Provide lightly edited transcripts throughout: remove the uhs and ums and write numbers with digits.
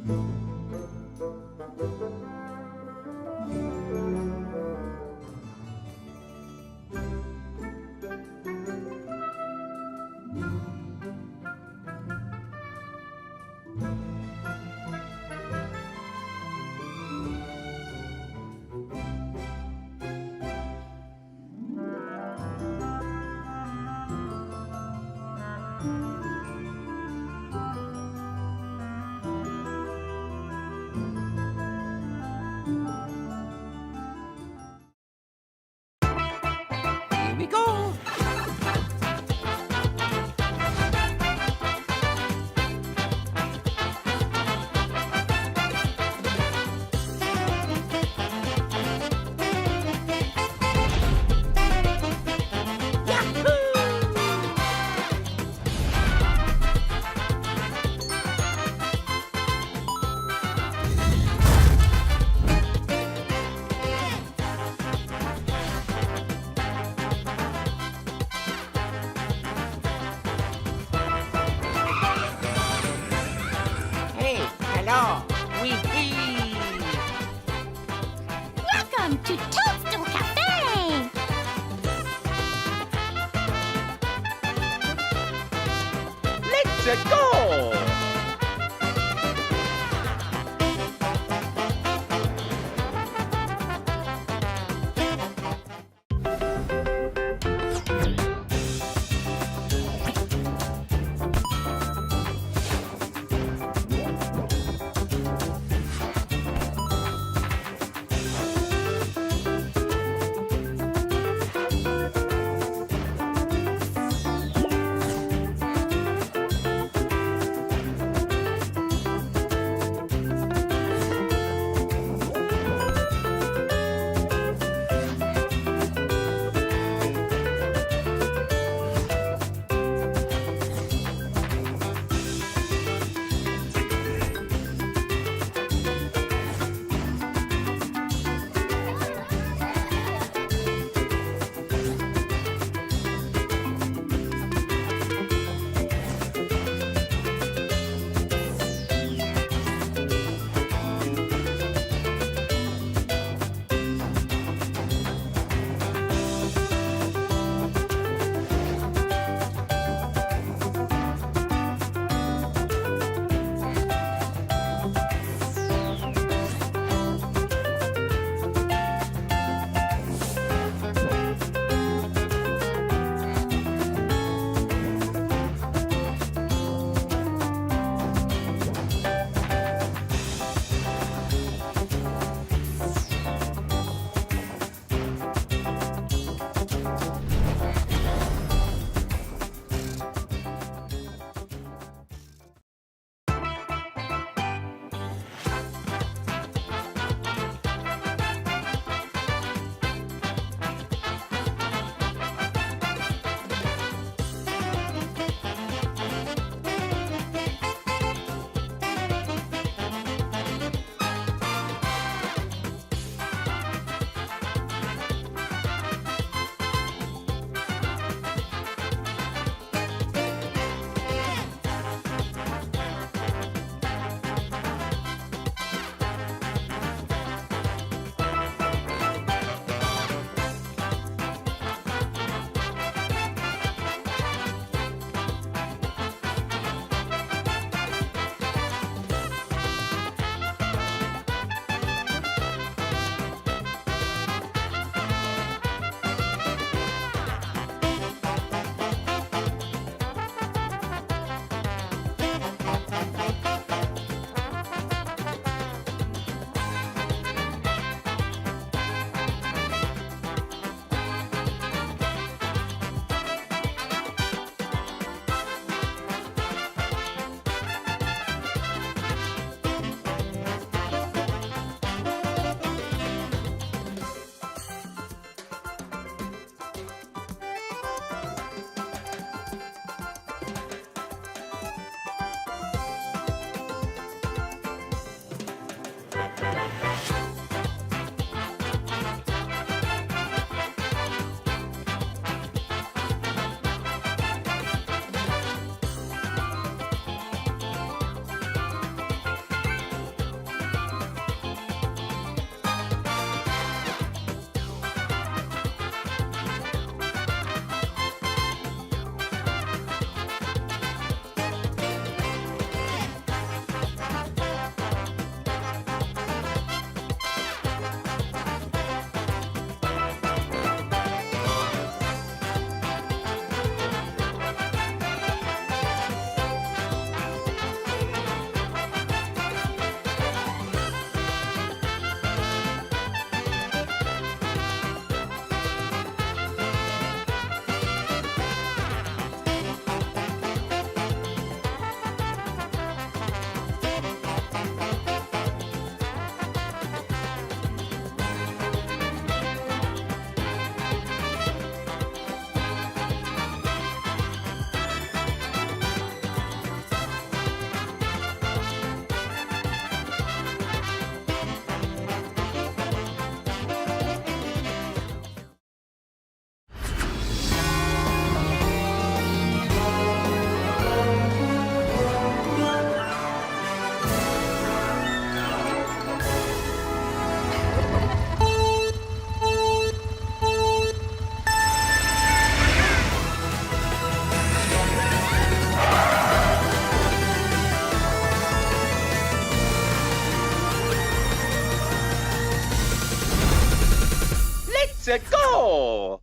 Here we go. Hey, hello. Wee-wee. Welcome to Toadstool Cafe! Let's go. Let's go!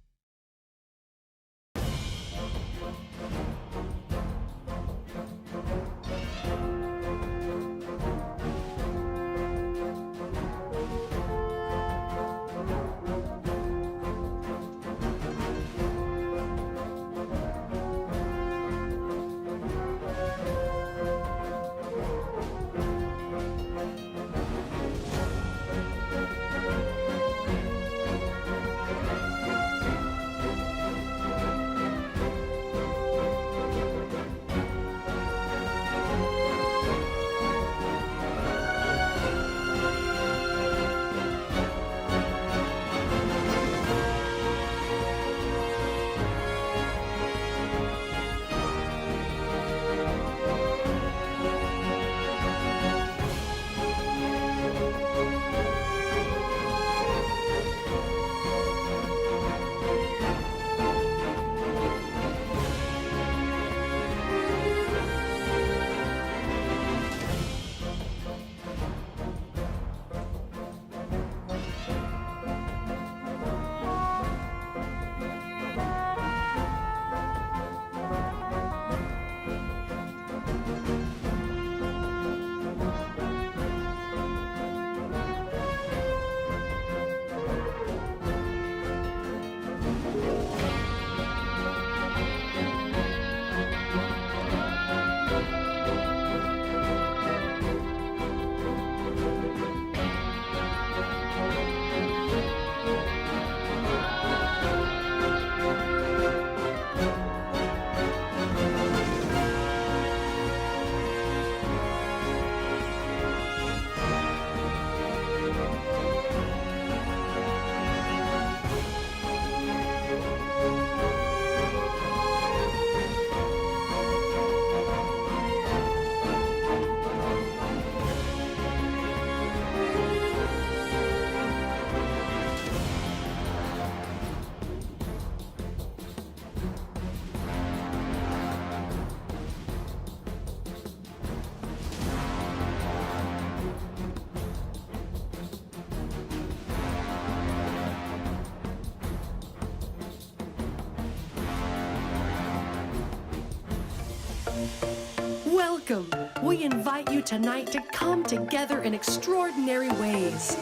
Welcome. We invite you tonight to come together in extraordinary ways.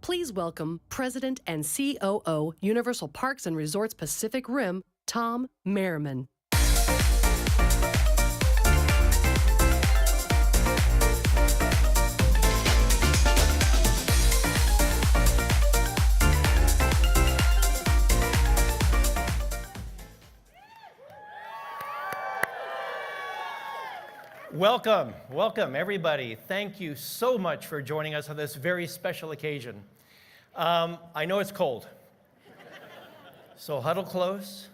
Please welcome President and COO, Universal Parks and Resorts Pacific Rim, Tom Merriman. Welcome, welcome everybody. Thank you so much for joining us on this very special occasion. I know it's cold. So huddle close.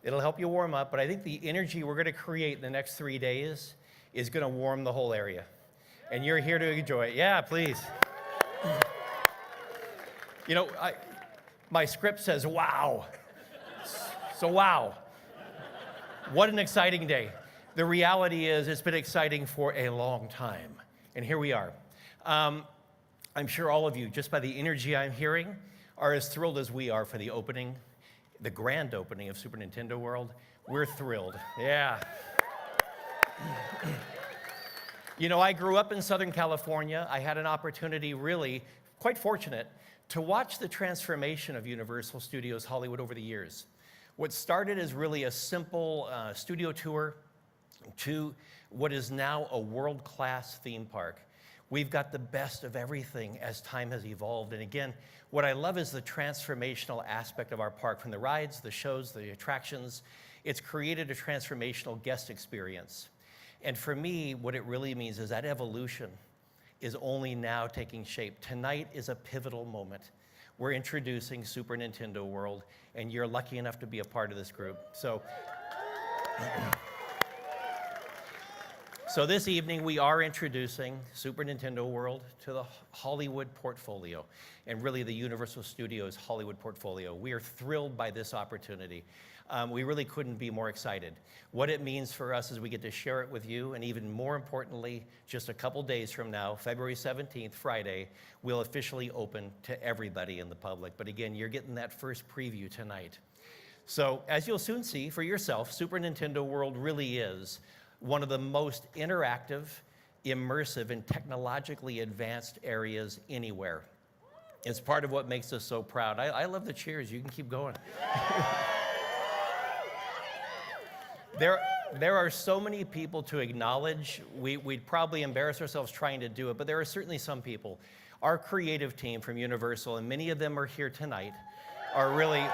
It'll help you warm up, but I think the energy we're going to create in the next 3 days is going to warm the whole area. And you're here to enjoy it. Yeah, please. You know, my script says, wow. So wow. What an exciting day. The reality is it's been exciting for a long time. And here we are. I'm sure all of you, just by the energy I'm hearing, are as thrilled as we are for the opening, the grand opening of Super Nintendo World. We're thrilled. Yeah. You know, I grew up in Southern California. I had an opportunity, really quite fortunate, to watch the transformation of Universal Studios Hollywood over the years. What started as really a simple studio tour to what is now a world-class theme park. We've got the best of everything as time has evolved. And again, what I love is the transformational aspect of our park, from the rides, the shows, the attractions. It's created a transformational guest experience. And for me, what it really means is that evolution is only now taking shape. Tonight is a pivotal moment. We're introducing Super Nintendo World, and you're lucky enough to be a part of this group. So this evening, we are introducing Super Nintendo World to the Hollywood portfolio, and really the Universal Studios Hollywood portfolio. We are thrilled by this opportunity. We really couldn't be more excited. What it means for us is we get to share it with you, and even more importantly, just a couple days from now, February 17th, Friday, we'll officially open to everybody in the public. But again, you're getting that first preview tonight. So as you'll soon see for yourself, Super Nintendo World really is one of the most interactive, immersive, and technologically advanced areas anywhere. It's part of what makes us so proud. I love the cheers. You can keep going. There are so many people to acknowledge. We'd probably embarrass ourselves trying to do it, but there are certainly some people. Our creative team from Universal, and many of them are here tonight, are really...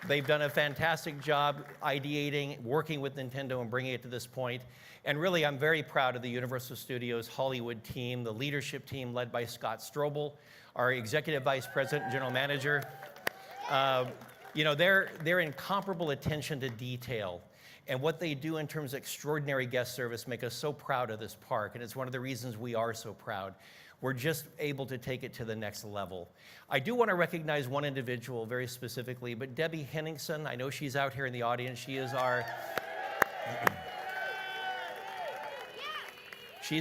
They've done a fantastic job ideating, working with Nintendo, and bringing it to this point. And really, I'm very proud of the Universal Studios Hollywood team, the leadership team led by Scott Strobel, our Executive Vice President and General Manager. You know, their incomparable attention to detail and what they do in terms of extraordinary guest service make us so proud of this park, and it's one of the reasons we are so proud. We're just able to take it to the next level. I do want to recognize one individual very specifically, but Debbie Henningsen, I know she's out here in the audience. She's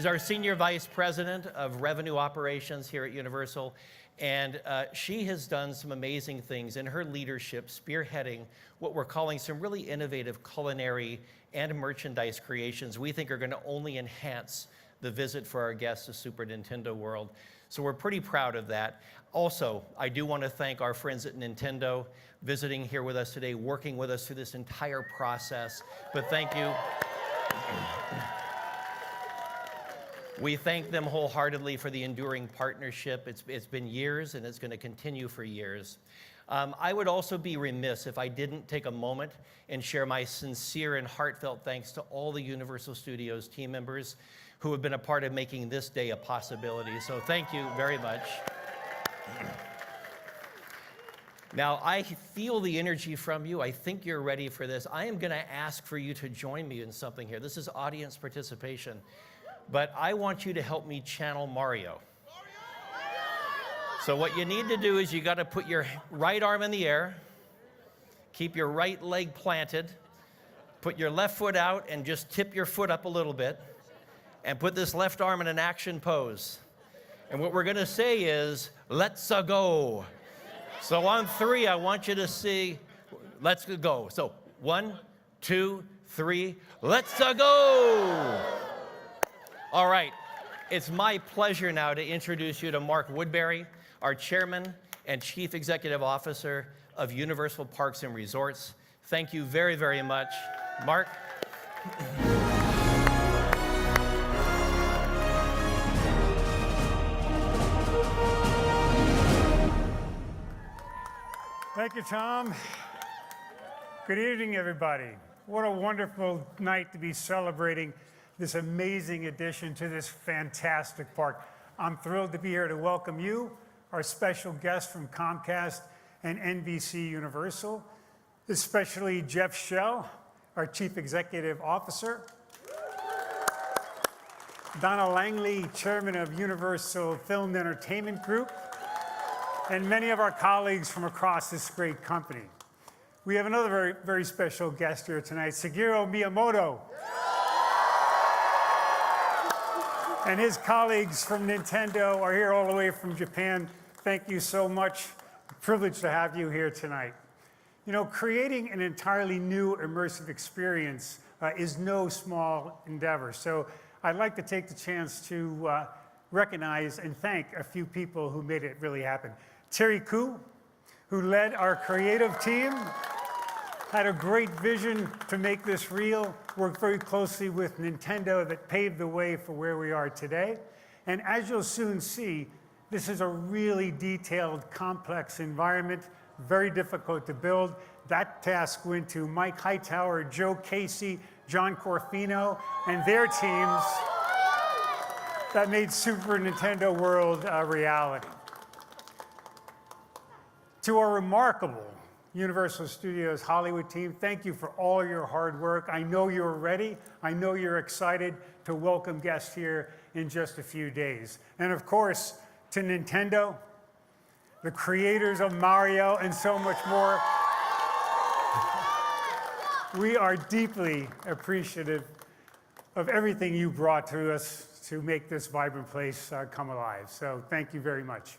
our Senior Vice President of Revenue Operations here at Universal, and she has done some amazing things in her leadership, spearheading what we're calling some really innovative culinary and merchandise creations we think are going to only enhance the visit for our guests to Super Nintendo World. So we're pretty proud of that. Also, I do want to thank our friends at Nintendo visiting here with us today, working with us through this entire process. But thank you. We thank them wholeheartedly for the enduring partnership. It's been years, and it's going to continue for years. I would also be remiss if I didn't take a moment and share my sincere and heartfelt thanks to all the Universal Studios team members who have been a part of making this day a possibility. So thank you very much. Now, I feel the energy from you. I think you're ready for this. I am going to ask for you to join me in something here. This is audience participation. But I want you to help me channel Mario. So what you need to do is you got to put your right arm in the air, keep your right leg planted, put your left foot out, and just tip your foot up a little bit, and put this left arm in an action pose. And what we're going to say is, let's-a go. So on 3, I want you to see, let's go. So 1, 2, 3, let's-a go. All right, it's my pleasure now to introduce you to Mark Woodbury, our Chairman and Chief Executive Officer of Universal Parks and Resorts. Thank you very, very much. Mark. Thank you, Tom. Good evening, everybody. What a wonderful night to be celebrating this amazing addition to this fantastic park. I'm thrilled to be here to welcome you, our special guests from Comcast and NBC Universal, especially Jeff Shell, our Chief Executive Officer, Donna Langley, Chairman of Universal Film and Entertainment Group, and many of our colleagues from across this great company. We have another very, very special guest here tonight, Shigeru Miyamoto. And his colleagues from Nintendo are here all the way from Japan. Thank you so much. Privileged to have you here tonight. You know, creating an entirely new immersive experience is no small endeavor. So I'd like to take the chance to recognize and thank a few people who made it really happen. Terry Koo, who led our creative team, had a great vision to make this real, worked very closely with Nintendo that paved the way for where we are today. And as you'll soon see, this is a really detailed, complex environment, very difficult to build. That task went to Mike Hightower, Joe Casey, John Corfino, and their teams that made Super Nintendo World a reality. To our remarkable Universal Studios Hollywood team, thank you for all your hard work. I know you're ready. I know you're excited to welcome guests here in just a few days. And of course, to Nintendo, the creators of Mario and so much more, we are deeply appreciative of everything you brought to us to make this vibrant place come alive. So thank you very much.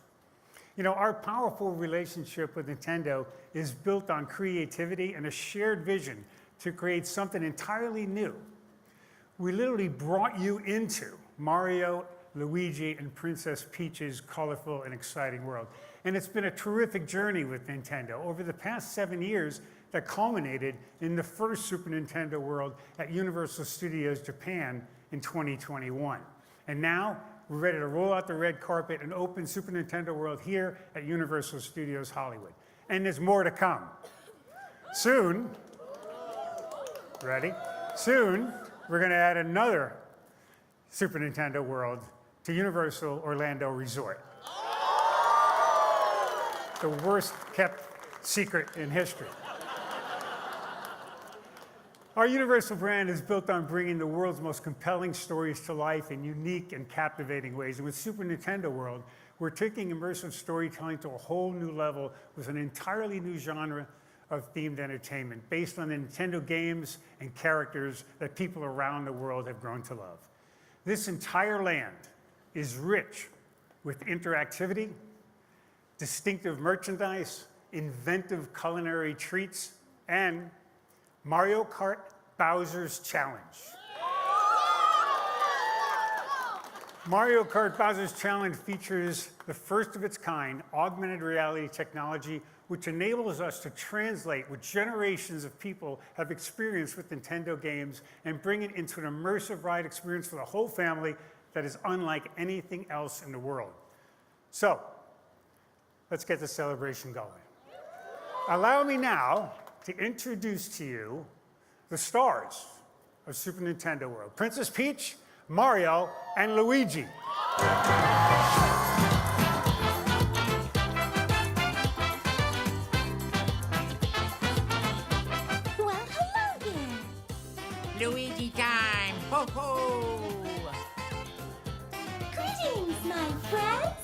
You know, our powerful relationship with Nintendo is built on creativity and a shared vision to create something entirely new. We literally brought you into Mario, Luigi, and Princess Peach's colorful and exciting world. And it's been a terrific journey with Nintendo over the past 7 years that culminated in the first Super Nintendo World at Universal Studios Japan in 2021. And now, we're ready to roll out the red carpet and open Super Nintendo World here at Universal Studios Hollywood. And there's more to come. Soon, ready? Soon, we're going to add another Super Nintendo World to Universal Orlando Resort. The worst kept secret in history. Our Universal brand is built on bringing the world's most compelling stories to life in unique and captivating ways. And with Super Nintendo World, we're taking immersive storytelling to a whole new level with an entirely new genre of themed entertainment based on the Nintendo games and characters that people around the world have grown to love. This entire land is rich with interactivity, distinctive merchandise, inventive culinary treats, and Mario Kart Bowser's Challenge. Mario Kart Bowser's Challenge features the first of its kind augmented reality technology, which enables us to translate what generations of people have experienced with Nintendo games and bring it into an immersive ride experience for the whole family that is unlike anything else in the world. So, let's get the celebration going. Allow me now to introduce to you the stars of Super Nintendo World: Princess Peach, Mario, and Luigi. Well, hello there. Luigi time! Ho ho! Greetings, my friends.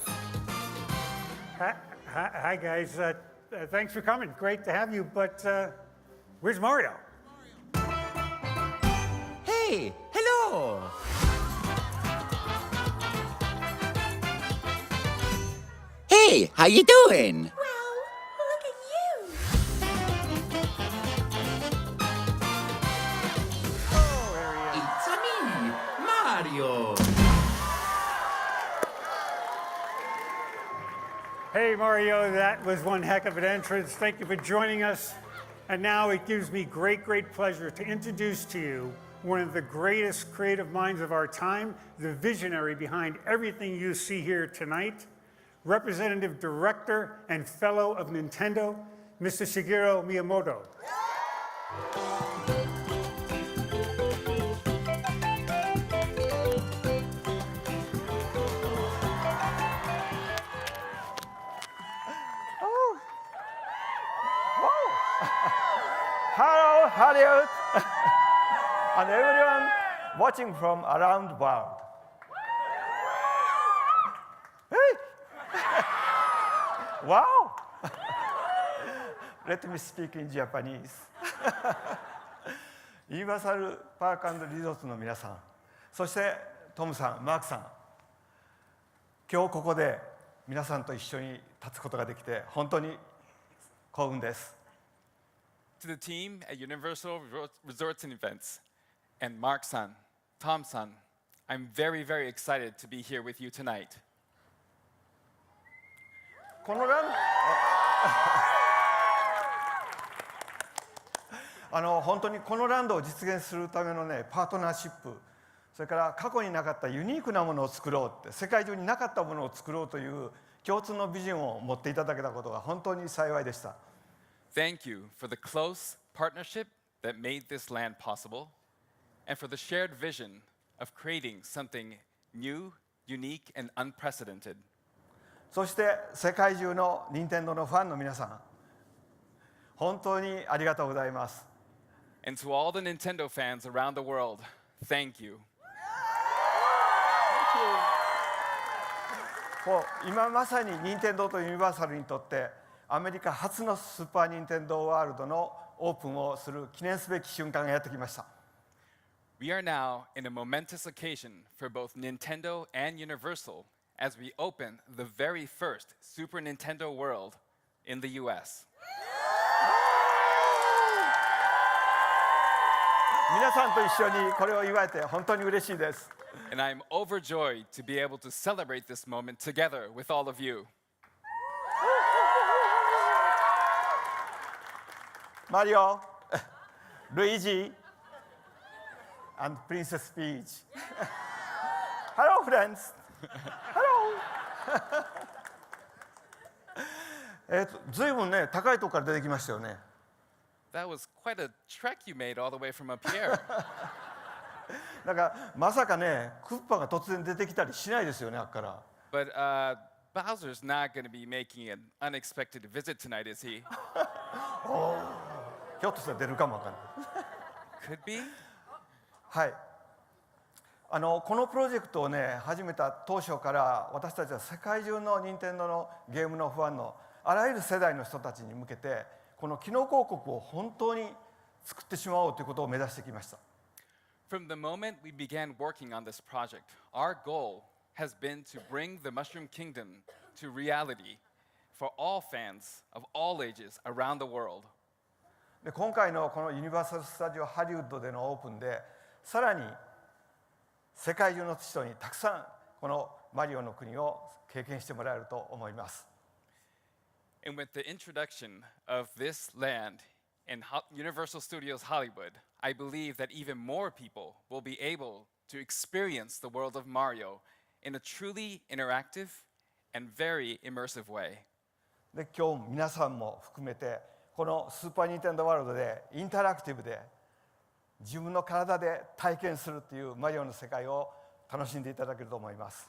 Hi guys. Thanks for coming. Great to have you, but where's Mario? Hey! Hello! Hey! How you doing? Well, look at you. Oh, there he is. It's me, Mario! Hey Mario, that was one heck of an entrance. Thank you for joining us. And now it gives me great, great pleasure to introduce to you one of the greatest creative minds of our time, the visionary behind everything you see here tonight, Representative Director and Fellow of Nintendo, Mr. Shigeru Miyamoto. Hollywood, and everyone watching from around the world. Hey! Wow! Let me speak in Japanese. ユニバーサル・パーク&リゾートの皆さん、そしてトムさん、マークさん、今日ここで皆さんと一緒に立つことができて本当に幸運です。To the team at Universal Resorts and Events, and Mark-san, Tom-san, I'm very, very excited to be here with you tonight. このラン本当にこのランドを実現するためのね、パートナーシップ、それから過去になかったユニークなものを作ろうって、世界中になかったものを作ろうという共通のビジョンを持っていただけたことが本当に幸いでした。Thank you for the close partnership that made this land possible, and for the shared vision of creating something new, unique, and unprecedented. そして世界中の任天堂のファンの皆さん、本当にありがとうございます。And to all the Nintendo fans around the world, thank you. 今まさに任天堂とユニバーサルにとってアメリカ初のスーパーニンテンドーワールドのオープンをする記念すべき瞬間がやってきました。We are now in a momentous occasion for both Nintendo and Universal as we open the very first Super Nintendo World in the US. 皆さんと一緒にこれを祝えて本当に嬉しいです。And I'm overjoyed to be able to celebrate this moment together with all of you. マリオ、ルイージ、and Princess Peach. Hello, friends. Hello. ずいぶんね、高いところから出てきましたよね。That was quite a trek you made all the way from up here. だからまさかね、クッパが突然出てきたりしないですよね、あっから。But Bowser's not going to be making an unexpected visit tonight, is he? ひょっとしたら出るかもわかんない。Could be. はい。このプロジェクトをね、始めた当初から私たちは世界中の任天堂のゲームのファンのあらゆる世代の人たちに向けて、この機能広告を本当に作ってしまおうということを目指してきました。From the moment we began working on this project, our goal has been to bring the Mushroom Kingdom to reality for all fans of all ages around the world. で今回のこのユニバーサル・スタジオ・ハリウッドでのオープンで、さらに世界中の人にたくさんこのマリオの国を経験してもらえると思います。And with the introduction of this land in Universal Studios Hollywood, I believe that even more people will be able to experience the world of Mario in a truly interactive and very immersive way. で今日皆さんも含めてこのスーパー・ニンテンドー・ワールドでインタラクティブで自分の体で体験するっていうマリオの世界を楽しんでいただけると思います。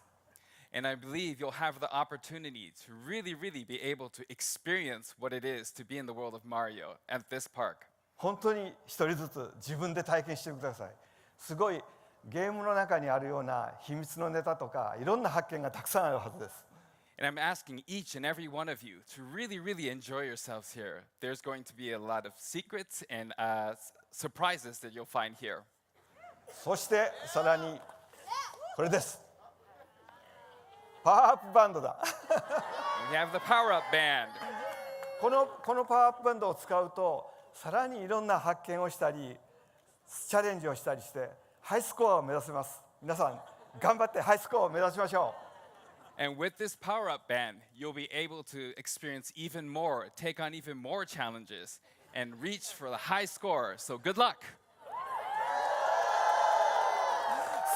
And I believe you'll have the opportunity to really, really be able to experience what it is to be in the world of Mario at this park. 本当に一人ずつ自分で体験してください。すごいゲームの中にあるような秘密のネタとかいろんな発見がたくさんあるはずです。And I'm asking each and every one of you to really, really enjoy yourselves here. There's going to be a lot of secrets and surprises that you'll find here. そしてさらにこれです。パワーアップバンドだ。We have the power-up band. このパワーアップバンドを使うとさらにいろんな発見をしたりチャレンジをしたりしてハイスコアを目指せます。皆さん頑張ってハイスコアを目指しましょう。And with this power-up band, you'll be able to experience even more, take on even more challenges, and reach for the high score. So good luck.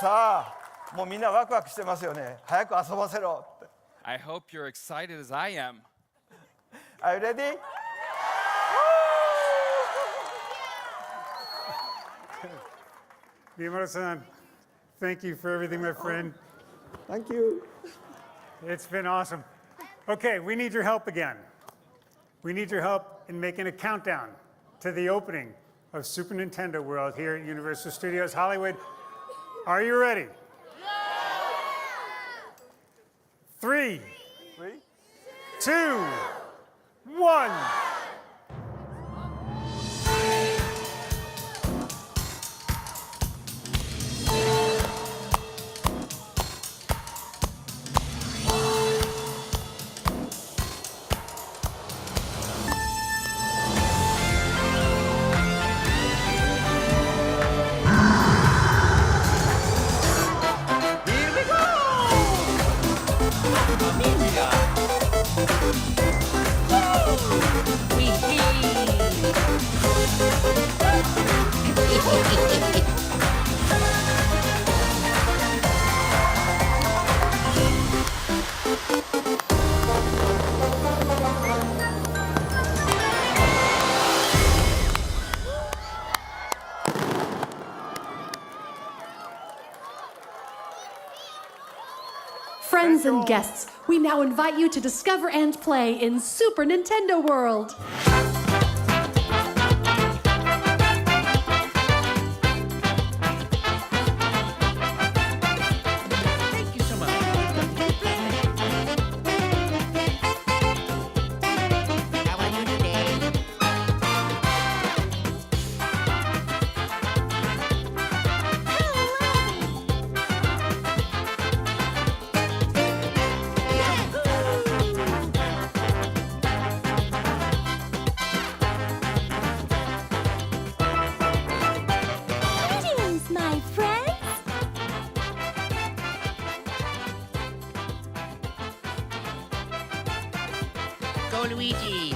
さあ、もうみんなワクワクしてますよね。早く遊ばせろって。I hope you're excited as I am. Are you ready? Miyamoto-san, thank you for everything, my friend. Thank you. It's been awesome. Okay, we need your help again. We need your help in making a countdown to the opening of Super Nintendo World here at Universal Studios Hollywood. Are you ready? Three, 2, 1. Friends and guests, we now invite you to discover and play in Super Nintendo World. Thank you so much. How are you today? Greetings, my friends. Go, Luigi.